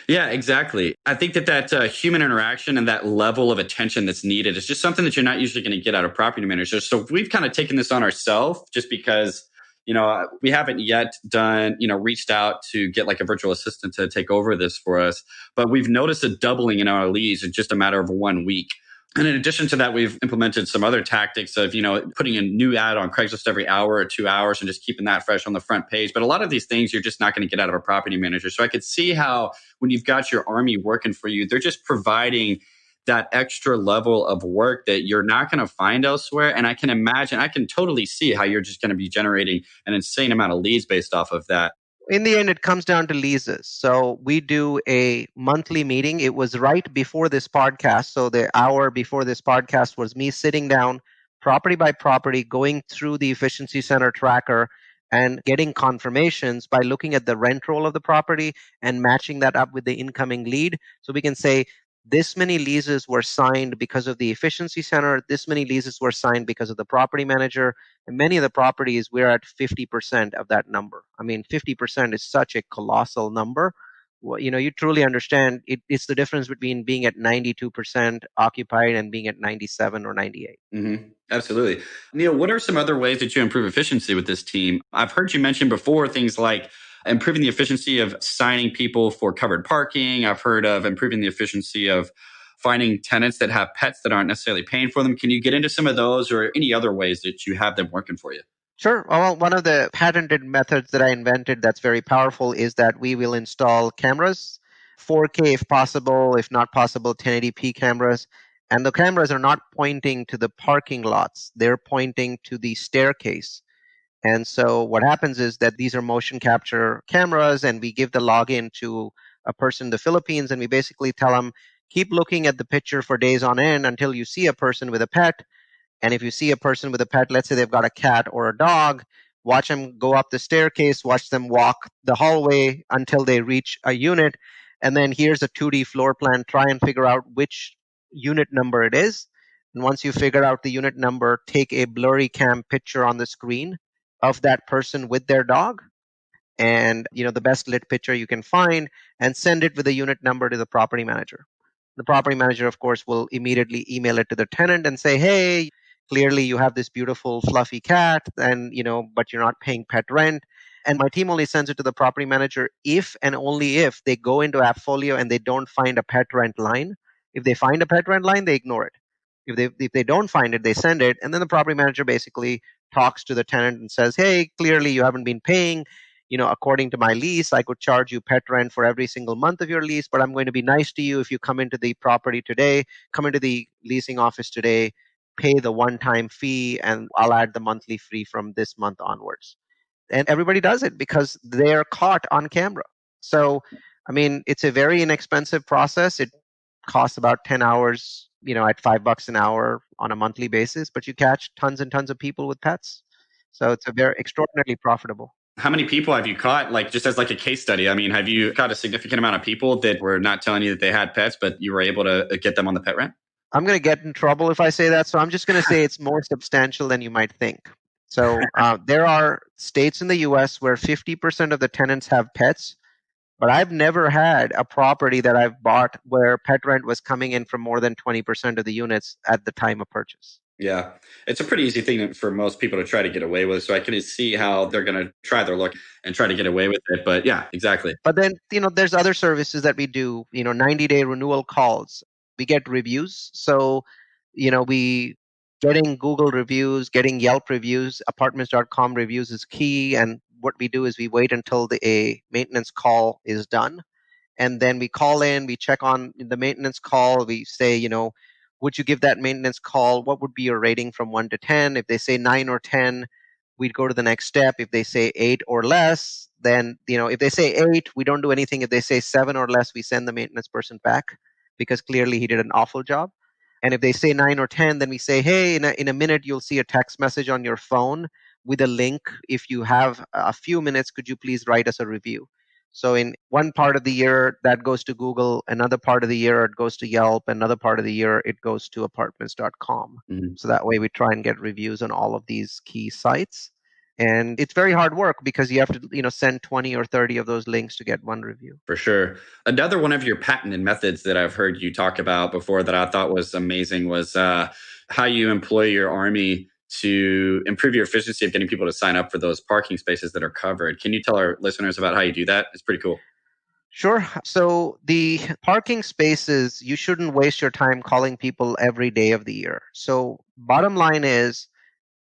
Speaker 1: Yeah, exactly. I think that human interaction and that level of attention that's needed is just something that you're not usually going to get out of property managers. So we've kind of taken this on ourselves just because, we haven't yet done, reached out to get like a virtual assistant to take over this for us. But we've noticed a doubling in our leads in just a matter of 1 week. And in addition to that, we've implemented some other tactics of, putting a new ad on Craigslist every hour or 2 hours and just keeping that fresh on the front page. But a lot of these things you're just not going to get out of a property manager. So I could see how when you've got your army working for you, they're just providing that extra level of work that you're not going to find elsewhere. And I can totally see how you're just going to be generating an insane amount of leads based off of that.
Speaker 4: In the end, it comes down to leases. So we do a monthly meeting. It was right before this podcast. So the hour before this podcast was me sitting down property by property, going through the efficiency center tracker and getting confirmations by looking at the rent roll of the property and matching that up with the incoming lead. So we can say, this many leases were signed because of the efficiency center. This many leases were signed because of the property manager. And many of the properties, we're at 50% of that number. I mean, 50% is such a colossal number you truly understand it's the difference between being at 92% occupied and being at 97 or 98.
Speaker 1: Absolutely. Neal, what are some other ways that you improve efficiency with this team? I've heard you mention before things like improving the efficiency of signing people for covered parking. I've heard of improving the efficiency of finding tenants that have pets that aren't necessarily paying for them. Can you get into some of those or any other ways that you have them working for you?
Speaker 4: Sure. Well, one of the patented methods that I invented that's very powerful is that we will install cameras, 4K if possible, if not possible, 1080p cameras. And the cameras are not pointing to the parking lots, they're pointing to the staircase. And so what happens is that these are motion capture cameras, and we give the login to a person in the Philippines, and we basically tell them, keep looking at the picture for days on end until you see a person with a pet. And if you see a person with a pet, let's say they've got a cat or a dog, watch them go up the staircase, watch them walk the hallway until they reach a unit. And then here's a 2D floor plan. Try and figure out which unit number it is. And once you figure out the unit number, take a blurry cam picture on the screen of that person with their dog, and the best lit picture you can find, and send it with a unit number to the property manager. The property manager, of course, will immediately email it to the tenant and say, hey, clearly you have this beautiful fluffy cat, and but you're not paying pet rent. And my team only sends it to the property manager if and only if they go into AppFolio and they don't find a pet rent line. If they find a pet rent line, they ignore it. If they don't find it, they send it, and then the property manager basically talks to the tenant and says, hey, clearly you haven't been paying. According to my lease, I could charge you pet rent for every single month of your lease, but I'm going to be nice to you if you come into the property today, come into the leasing office today, pay the one-time fee, and I'll add the monthly fee from this month onwards. And everybody does it because they're caught on camera. So, I mean, it's a very inexpensive process. It costs about 10 hours, at $5 an hour on a monthly basis, but you catch tons and tons of people with pets. So it's a very extraordinarily profitable.
Speaker 1: How many people have you caught, like just as like a case study? I mean, have you caught a significant amount of people that were not telling you that they had pets, but you were able to get them on the pet rent?
Speaker 4: I'm going to get in trouble if I say that, so I'm just going to say it's more substantial than you might think. So there are states in the US where 50% of the tenants have pets, but I've never had a property that I've bought where pet rent was coming in from more than 20% of the units at the time of purchase.
Speaker 1: Yeah, it's a pretty easy thing for most people to try to get away with. So I can see how they're going to try their luck and try to get away with it. But yeah, exactly.
Speaker 4: But then, there's other services that we do, 90-day renewal calls. We get reviews. So, we getting Google reviews, getting Yelp reviews, apartments.com reviews is key. And what we do is we wait until a maintenance call is done. And then we call in, we check on the maintenance call. We say, would you give that maintenance call? What would be your rating from 1 to 10? If they say 9 or 10, we'd go to the next step. If they say 8 or less, then, if they say 8, we don't do anything. If they say 7 or less, we send the maintenance person back because clearly he did an awful job. And if they say 9 or 10, then we say, hey, in a minute, you'll see a text message on your phone with a link. If you have a few minutes, could you please write us a review? So in one part of the year, that goes to Google. Another part of the year, it goes to Yelp. Another part of the year, it goes to apartments.com.
Speaker 1: Mhm.
Speaker 4: So that way we try and get reviews on all of these key sites. And it's very hard work because you have to, send 20 or 30 of those links to get one review.
Speaker 1: For sure. Another one of your patented methods that I've heard you talk about before that I thought was amazing was how you employ your army to improve your efficiency of getting people to sign up for those parking spaces that are covered. Can you tell our listeners about how you do that? It's pretty cool.
Speaker 4: Sure. So the parking spaces, you shouldn't waste your time calling people every day of the year. So bottom line is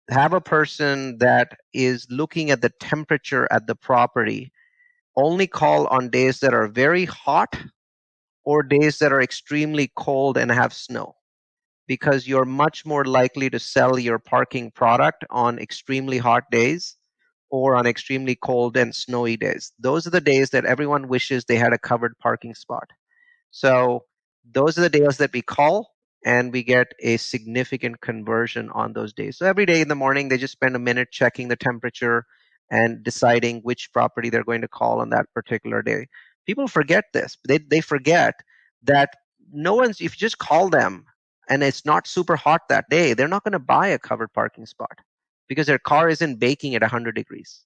Speaker 4: have a person that is looking at the temperature at the property. Only call on days that are very hot or days that are extremely cold and have snow, because you're much more likely to sell your parking product on extremely hot days or on extremely cold and snowy days. Those are the days that everyone wishes they had a covered parking spot. So those are the days that we call, and we get a significant conversion on those days. So every day in the morning, they just spend a minute checking the temperature and deciding which property they're going to call on that particular day. People forget this. They forget that if you just call them and it's not super hot that day, they're not going to buy a covered parking spot because their car isn't baking at 100 degrees.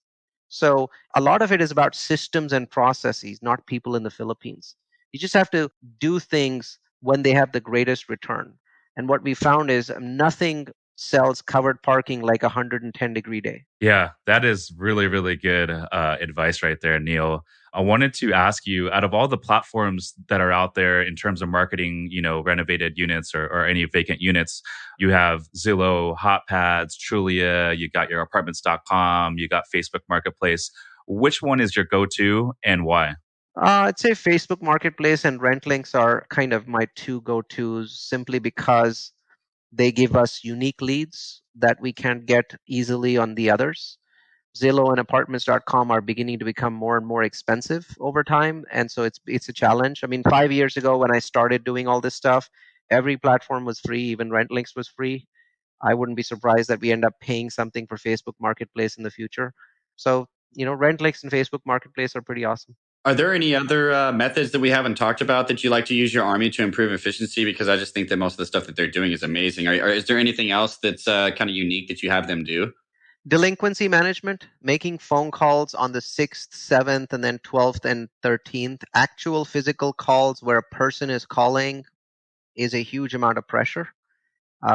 Speaker 4: So a lot of it is about systems and processes, not people in the Philippines. You just have to do things when they have the greatest return. And what we found is nothing sells covered parking like a 110-degree day.
Speaker 3: Yeah, that is really, really good advice right there, Neil. I wanted to ask you, out of all the platforms that are out there in terms of marketing, renovated units or any vacant units, you have Zillow, HotPads, Trulia, you got your apartments.com, you got Facebook Marketplace. Which one is your go-to and why?
Speaker 4: I'd say Facebook Marketplace and RentLinks are kind of my two go-tos simply because they give us unique leads that we can't get easily on the others. Zillow and apartments.com are beginning to become more and more expensive over time, and so it's a challenge. I mean, 5 years ago when I started doing all this stuff, every platform was free, even RentLinks was free. I wouldn't be surprised that we end up paying something for Facebook Marketplace in the future. So, RentLinks and Facebook Marketplace are pretty awesome.
Speaker 1: Are there any other methods that we haven't talked about that you like to use your army to improve efficiency? Because I just think that most of the stuff that they're doing is amazing. Is there anything else that's kind of unique that you have them do?
Speaker 4: Delinquency management, making phone calls on the 6th, 7th, and then 12th and 13th, actual physical calls where a person is calling is a huge amount of pressure.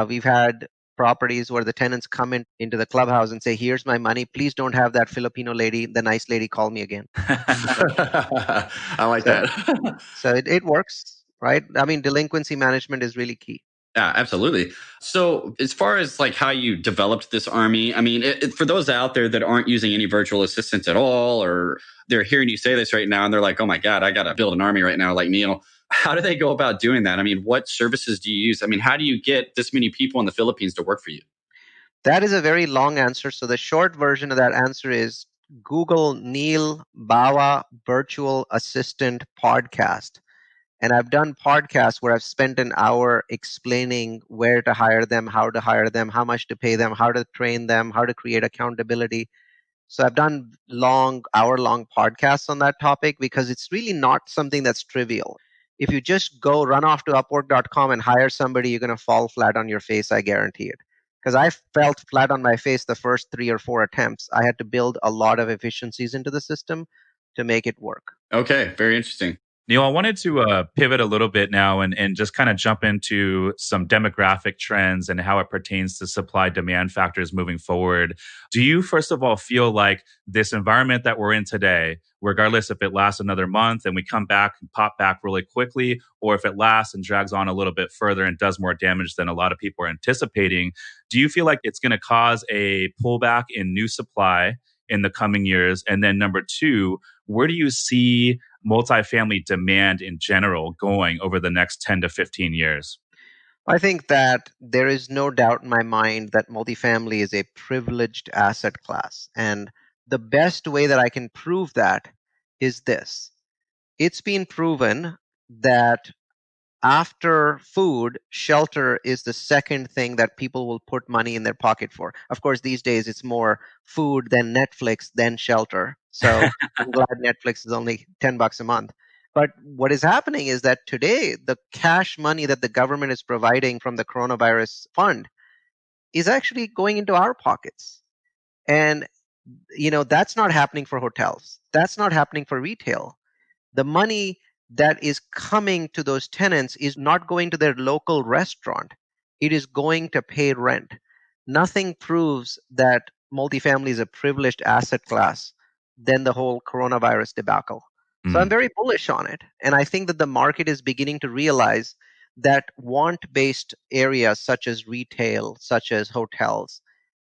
Speaker 4: We've had properties where the tenants come into the clubhouse and say, "Here's my money. Please don't have that Filipino lady, the nice lady, call me again."
Speaker 1: I like
Speaker 4: So,
Speaker 1: that.
Speaker 4: so it works, right? I mean, delinquency management is really key.
Speaker 1: Yeah, absolutely. So, as far as like how you developed this army, I mean, for those out there that aren't using any virtual assistants at all, or they're hearing you say this right now and they're like, "Oh my God, I got to build an army right now," like Neil. How do they go about doing that? I mean, what services do you use? I mean, how do you get this many people in the Philippines to work for you?
Speaker 4: That is a very long answer. So the short version of that answer is Google Neal Bawa Virtual Assistant Podcast. And I've done podcasts where I've spent an hour explaining where to hire them, how much to pay them, how to train them, how to create accountability. So I've done long, hour-long podcasts on that topic because it's really not something that's trivial. If you just go run off to Upwork.com and hire somebody, you're going to fall flat on your face, I guarantee it. Because I felt flat on my face the first 3 or 4 attempts. I had to build a lot of efficiencies into the system to make it work.
Speaker 1: Okay, very interesting.
Speaker 3: Neil, I wanted to pivot a little bit now and just kind of jump into some demographic trends and how it pertains to supply demand factors moving forward. Do you, first of all, feel like this environment that we're in today, regardless if it lasts another month and we come back and pop back really quickly, or if it lasts and drags on a little bit further and does more damage than a lot of people are anticipating, do you feel like it's going to cause a pullback in new supply in the coming years? And then number two, where do you see multifamily demand in general going over the next 10 to 15 years?
Speaker 4: I think that there is no doubt in my mind that multifamily is a privileged asset class. And the best way that I can prove that is this. It's been proven that after food, shelter is the second thing that people will put money in their pocket for. Of course, these days it's more food than Netflix than shelter. So I'm glad Netflix is only $10 a month. But what is happening is that today, the cash money that the government is providing from the coronavirus fund is actually going into our pockets. And, that's not happening for hotels. That's not happening for retail. The money that is coming to those tenants is not going to their local restaurant. It is going to pay rent. Nothing proves that multifamily is a privileged asset class than the whole coronavirus debacle. So I'm
Speaker 3: Mm,
Speaker 4: very bullish on it. And I think that the market is beginning to realize that want based areas such as retail, such as hotels,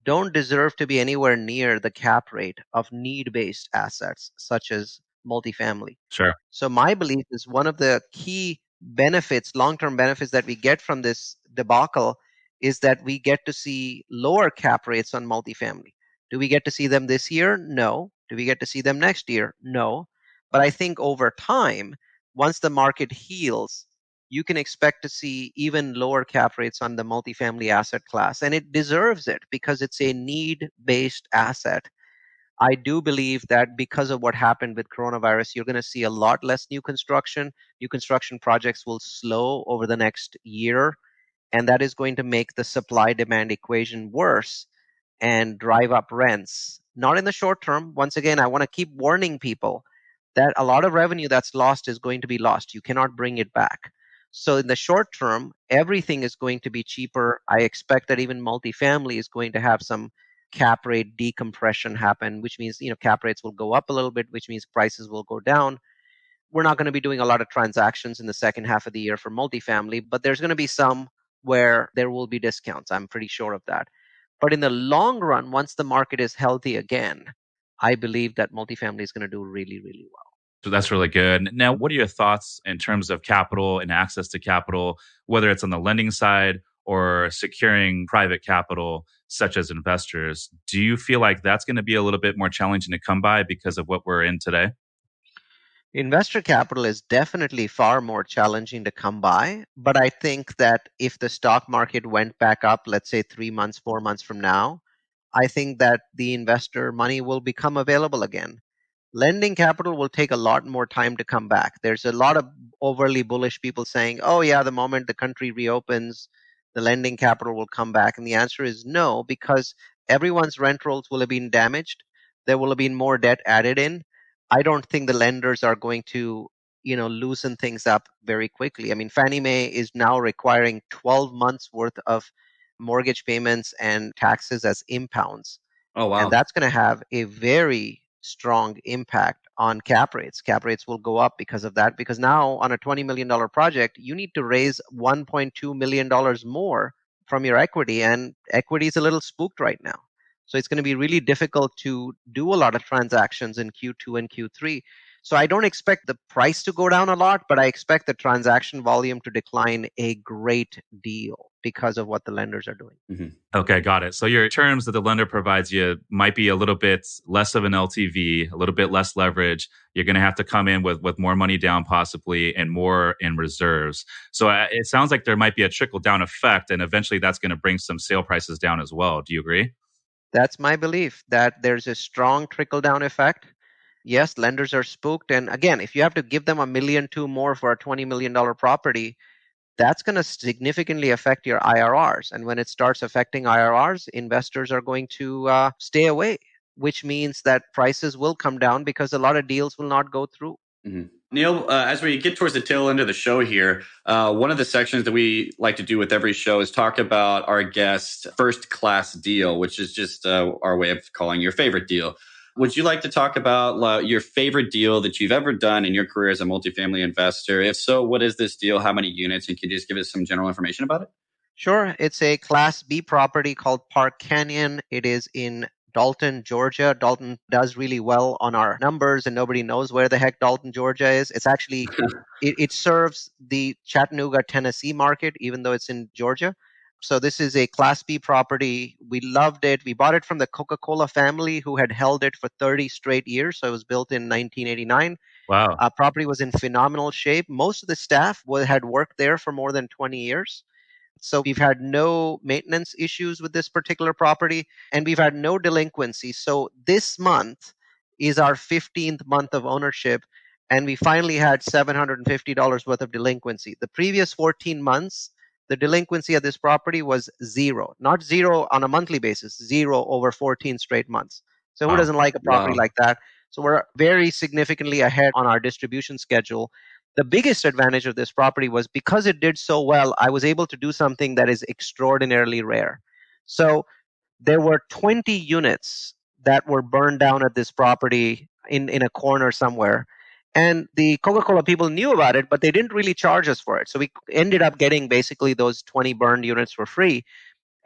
Speaker 4: don't deserve to be anywhere near the cap rate of need based assets such as multifamily.
Speaker 3: sure.
Speaker 4: So my belief is one of the key benefits, long-term benefits that we get from this debacle is that we get to see lower cap rates on multifamily. Do we get to see them this year? No. Do we get to see them next year? No. But I think over time, once the market heals, you can expect to see even lower cap rates on the multifamily asset class. And it deserves it because it's a need-based asset. I do believe that because of what happened with coronavirus, you're going to see a lot less new construction. New construction projects will slow over the next year, and that is going to make the supply demand equation worse and drive up rents. not in the short term. Once again, I want to keep warning people that a lot of revenue that's lost is going to be lost. You cannot bring it back. So in the short term, everything is going to be cheaper. I expect that even multifamily is going to have some cap rate decompression happen, which means, cap rates will go up a little bit, which means prices will go down. We're not going to be doing a lot of transactions in the second half of the year for multifamily, but there's going to be some where there will be discounts. I'm pretty sure of that. But in the long run, once the market is healthy again, I believe that multifamily is going to do really, really well.
Speaker 3: So that's really good. Now, what are your thoughts in terms of capital and access to capital, whether it's on the lending side or securing private capital, such as investors? Do you feel like that's going to be a little bit more challenging to come by because of what we're in today?
Speaker 4: Investor capital is definitely far more challenging to come by, but I think that if the stock market went back up, let's say 3 months, 4 months from now, I think that the investor money will become available again. Lending capital will take a lot more time to come back. There's a lot of overly bullish people saying, oh, yeah, the moment the country reopens, the lending capital will come back. And the answer is no, because everyone's rent rolls will have been damaged. There will have been more debt added in. I don't think the lenders are going to, loosen things up very quickly. I mean, Fannie Mae is now requiring 12 months worth of mortgage payments and taxes as impounds.
Speaker 1: Oh,
Speaker 4: And
Speaker 1: wow.
Speaker 4: that's going to have a very strong impact on cap rates. Cap rates will go up because of that, because now on a $20 million project, you need to raise $1.2 million more from your equity, and equity is a little spooked right now. So it's going to be really difficult to do a lot of transactions in Q2 and Q3. So I don't expect the price to go down a lot, but I expect the transaction volume to decline a great deal because of what the lenders are doing.
Speaker 1: Mhm.
Speaker 3: Okay, got it. So your terms that the lender provides you might be a little bit less of an LTV, a little bit less leverage. You're going to have to come in with more money down possibly and more in reserves. So it sounds like there might be a trickle down effect, and eventually that's going to bring some sale prices down as well. Do you agree?
Speaker 4: That's my belief, that there's a strong trickle down effect. Yes, lenders are spooked. And again, if you have to give them $1 million two more for a $20 million property, that's going to significantly affect your IRRs. And when it starts affecting IRRs, investors are going to stay away, which means that prices will come down because a lot of deals will not go through.
Speaker 1: Mhm. Neal, as we get towards the tail end of the show here, one of the sections that we like to do with every show is talk about our guest first class deal, which is just our way of calling your favorite deal. Would you like to talk about your favorite deal that you've ever done in your career as a multifamily investor? If so, what is this deal? How many units? And can you just give us some general information about it?
Speaker 4: Sure. It's a Class B property called Park Canyon. It is in Dalton, Georgia. Dalton does really well on our numbers, and nobody knows where the heck Dalton, Georgia is. It's actually, it serves the Chattanooga, Tennessee market, even though it's in Georgia. So this is a Class B property. We loved it. We bought it from the Coca-Cola family who had held it for 30 straight years. So it was built in 1989.
Speaker 3: Wow.
Speaker 4: Property was in phenomenal shape. Most of the staff had worked there for more than 20 years. So we've had no maintenance issues with this particular property, and we've had no delinquency. So this month is our 15th month of ownership, and we finally had $750 worth of delinquency. The previous 14 months, the delinquency of this property was zero, not zero on a monthly basis, zero over 14 straight months. So who
Speaker 3: Wow.
Speaker 4: doesn't like a property
Speaker 1: Wow.
Speaker 4: like that? So we're very significantly ahead on our distribution schedule. The biggest advantage of this property was because it did so well, I was able to do something that is extraordinarily rare. So there were 20 units that were burned down at this property in a corner somewhere. And the Coca-Cola people knew about it, but they didn't really charge us for it. So we ended up getting basically those 20 burned units for free.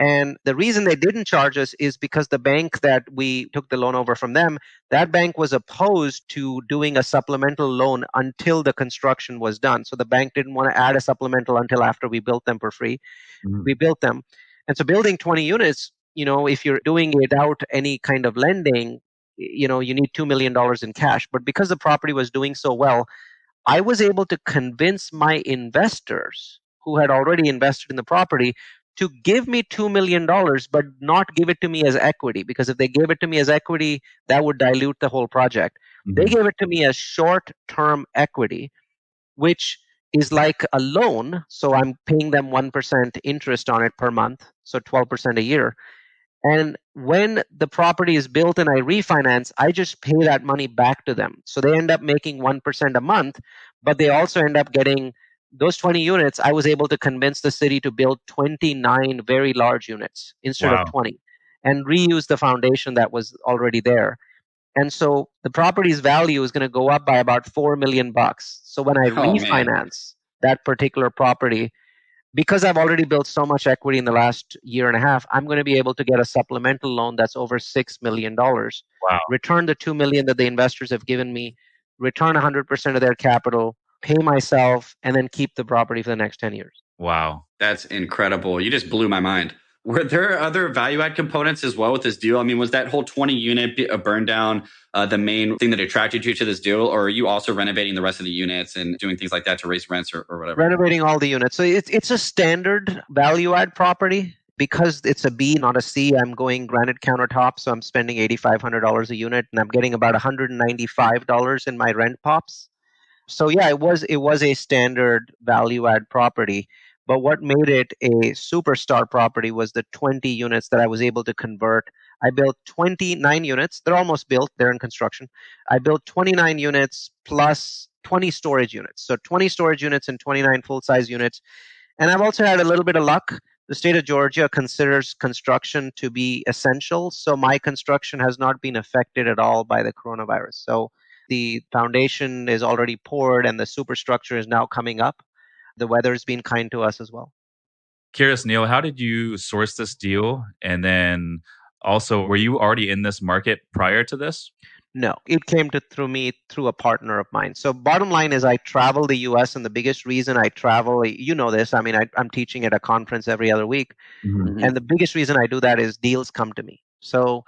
Speaker 4: And the reason they didn't charge us is because the bank that we took the loan over from them, that bank was opposed to doing a supplemental loan until the construction was done. So the bank didn't want to add a supplemental until after we built them for free.
Speaker 3: Mhm.
Speaker 4: We built them. And so building 20 units, if you're doing it without any kind of lending, you need $2 million in cash. But because the property was doing so well, I was able to convince my investors who had already invested in the property to give me $2 million, but not give it to me as equity. Because if they gave it to me as equity, that would dilute the whole project. They
Speaker 3: Mhm.
Speaker 4: gave it to me as short term equity, which is like a loan. So I'm paying them 1% interest on it per month, so 12% a year. And when the property is built and I refinance, I just pay that money back to them. So they end up making 1% a month, but they also end up getting those 20 units. I was able to convince the city to build 29 very large units instead of
Speaker 3: Wow.
Speaker 4: 20 and reuse the foundation that was already there. And so the property's value is going to go up by about 4 million bucks. So when I
Speaker 1: Oh man.
Speaker 4: refinance that particular property, because I've already built so much equity in the last year and a half, I'm going to be able to get a supplemental loan that's over $6 million,
Speaker 3: Wow.
Speaker 4: return the $2 million that the investors have given me, return 100% of their capital, pay myself, and then keep the property for the next 10 years.
Speaker 3: Wow.
Speaker 1: That's incredible. You just blew my mind. Were there other value add components as well with this deal? I mean, was that whole 20 unit burn down the main thing that attracted you to this deal? Or are you also renovating the rest of the units and doing things like that to raise rents or whatever?
Speaker 4: Renovating all the units. So it's a standard value add property. Because it's a B, not a C, I'm going granite countertop, so I'm spending $8,500 a unit, and I'm getting about $195 in my rent pops. So yeah, it was a standard value add property, but what made it a superstar property was the 20 units that I was able to convert. I built 29 units. They're almost built. They're in construction. I built 29 units plus 20 storage units. So 20 storage units and 29 full-size units. And I've also had a little bit of luck. The state of Georgia considers construction to be essential, so my construction has not been affected at all by the coronavirus. So the foundation is already poured and the superstructure is now coming up. The weather's been kind to us as well.
Speaker 3: Curious, Neal, how did you source this deal? And then also, were you already in this market prior to this?
Speaker 4: No, it came through me through a partner of mine. So bottom line is I travel the US, and the biggest reason I travel, you know this, I mean, I'm teaching at a conference every other week.
Speaker 3: Mhm.
Speaker 4: And the biggest reason I do that is deals come to me. So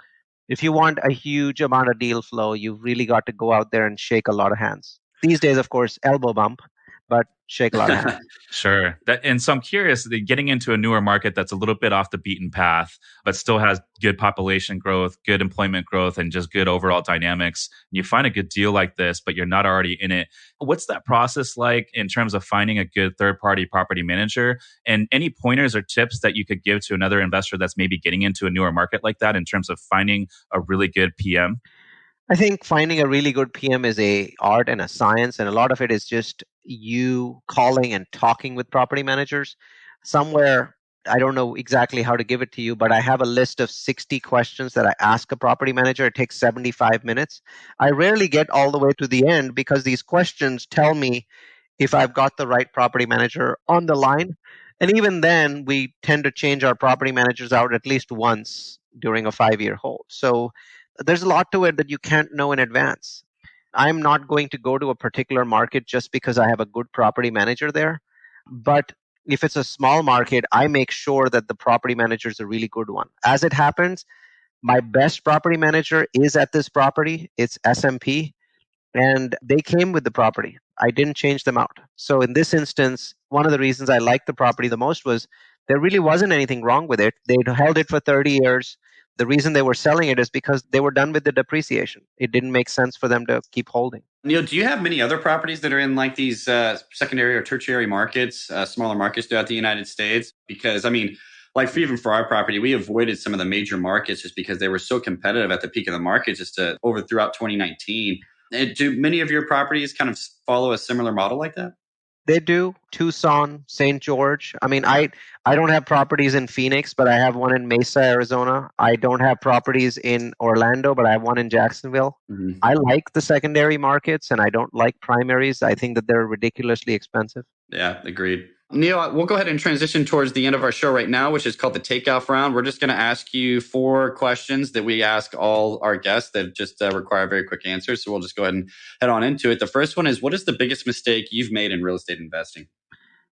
Speaker 4: if you want a huge amount of deal flow, you've really got to go out there and shake a lot of hands. These days, of course, elbow bump, but shake a lot of hands.
Speaker 3: Sure. And so I'm curious, getting into a newer market that's a little bit off the beaten path, but still has good population growth, good employment growth, and just good overall dynamics. You find a good deal like this, but you're not already in it. What's that process like in terms of finding a good third-party property manager? And any pointers or tips that you could give to another investor that's maybe getting into a newer market like that in terms of finding a really good PM?
Speaker 4: I think finding a really good PM is a art and a science, and a lot of it is just you calling and talking with property managers. Somewhere, I don't know exactly how to give it to you, but I have a list of 60 questions that I ask a property manager. It takes 75 minutes. I rarely get all the way to the end because these questions tell me if I've got the right property manager on the line. And even then, we tend to change our property managers out at least once during a 5-year hold. So there's a lot to it that you can't know in advance. I'm not going to go to a particular market just because I have a good property manager there. But if it's a small market, I make sure that the property manager is a really good one. As it happens, my best property manager is at this property. It's SMP, and they came with the property. I didn't change them out. So in this instance, one of the reasons I liked the property the most was there really wasn't anything wrong with it. They'd held it for 30 years. The reason they were selling it is because they were done with the depreciation. It didn't make sense for them to keep holding.
Speaker 1: Neal, do you have many other properties that are in like these secondary or tertiary markets, smaller markets throughout the United States? Because I mean, like even for our property, we avoided some of the major markets just because they were so competitive at the peak of the market just to over throughout 2019. Do many of your properties kind of follow a similar model like that?
Speaker 4: They do. Tucson, St. George. I mean, I don't have properties in Phoenix, but I have one in Mesa, Arizona. I don't have properties in Orlando, but I have one in Jacksonville.
Speaker 1: Mm-hmm.
Speaker 4: I like the secondary markets and I don't like primaries. I think that they're ridiculously expensive.
Speaker 1: Yeah, agreed. Neal, we'll go ahead and transition towards the end of our show right now, which is called the Takeoff round. We're just going to ask you 4 questions that we ask all our guests that just require very quick answers. So we'll just go ahead and head on into it. The first one is, what is the biggest mistake you've made in real estate investing?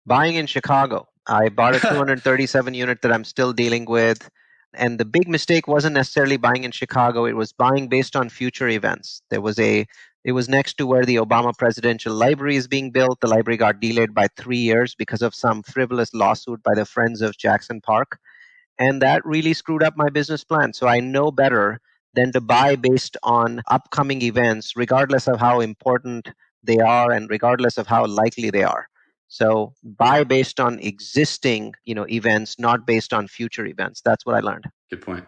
Speaker 4: Buying in Chicago. I bought a 237 unit that I'm still dealing with. And the big mistake wasn't necessarily buying in Chicago. It was buying based on future events. It was next to where the Obama Presidential Library is being built. The library got delayed by 3 years because of some frivolous lawsuit by the Friends of Jackson Park. And that really screwed up my business plan. So I know better than to buy based on upcoming events, regardless of how important they are and regardless of how likely they are. So buy based on existing, events, not based on future events. That's what I learned.
Speaker 1: Good point.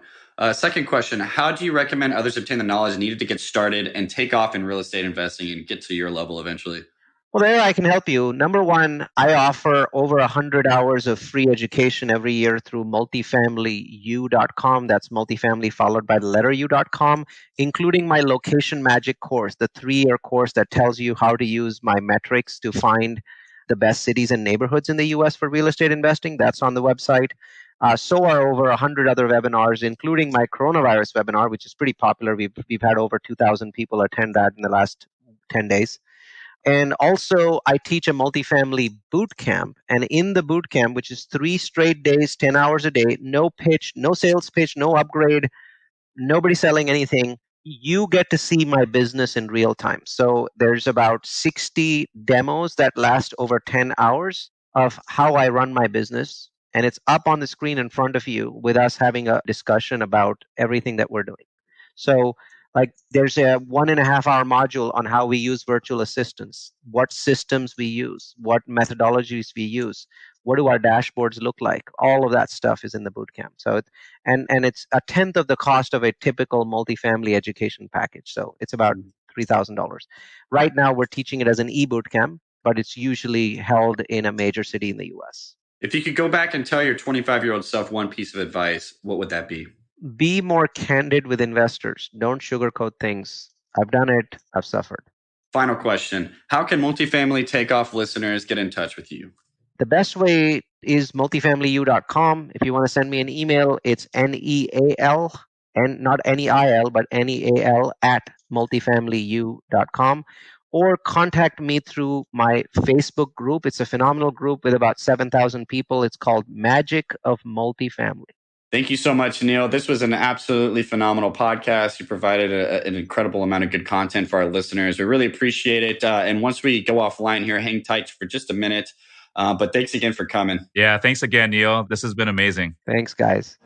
Speaker 1: Second question, how do you recommend others obtain the knowledge needed to get started and take off in real estate investing and get to your level eventually?
Speaker 4: Well, there I can help you. Number one, I offer over 100 hours of free education every year through multifamilyu.com. That's multifamily followed by the letter u.com, including my location magic course, the 3-year course that tells you how to use my metrics to find the best cities and neighborhoods in the US for real estate investing. That's on the website. So are over 100 other webinars, including my coronavirus webinar, which is pretty popular. We've had over 2,000 people attend that in the last 10 days. And also, I teach a multifamily boot camp. And in the boot camp, which is 3 straight days, 10 hours a day, no pitch, no sales pitch, no upgrade, nobody selling anything, you get to see my business in real time. So there's about 60 demos that last over 10 hours of how I run my business. And it's up on the screen in front of you with us having a discussion about everything that we're doing. So there's a 1.5-hour module on how we use virtual assistants, what systems we use, what methodologies we use, what do our dashboards look like. All of that stuff is in the bootcamp. So and it's a tenth of the cost of a typical multifamily education package. So it's about $3,000. Right now we're teaching it as an e-bootcamp, but it's usually held in a major city in the US.
Speaker 1: If you could go back and tell your 25-year-old self one piece of advice, what would that be?
Speaker 4: Be more candid with investors. Don't sugarcoat things. I've done it. I've suffered.
Speaker 1: Final question. How can Multifamily Takeoff listeners get in touch with you?
Speaker 4: The best way is multifamilyu.com. If you want to send me an email, it's NEAL, and not NEIL, but NEAL at multifamilyu.com. Or contact me through my Facebook group. It's a phenomenal group with about 7,000 people. It's called Magic of Multifamily.
Speaker 1: Thank you so much, Neal. This was an absolutely phenomenal podcast. You provided an incredible amount of good content for our listeners. We really appreciate it. And once we go offline here, hang tight for just a minute. But thanks again for coming.
Speaker 3: Yeah, thanks again, Neal. This has been amazing.
Speaker 4: Thanks, guys.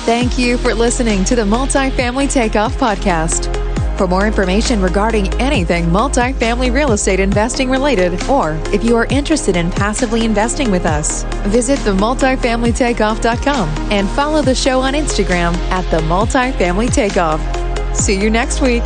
Speaker 2: Thank you for listening to the Multifamily Takeoff podcast. For more information regarding anything multifamily real estate investing related, or if you are interested in passively investing with us, visit themultifamilytakeoff.com and follow the show on Instagram at The Multifamily Takeoff. See you next week.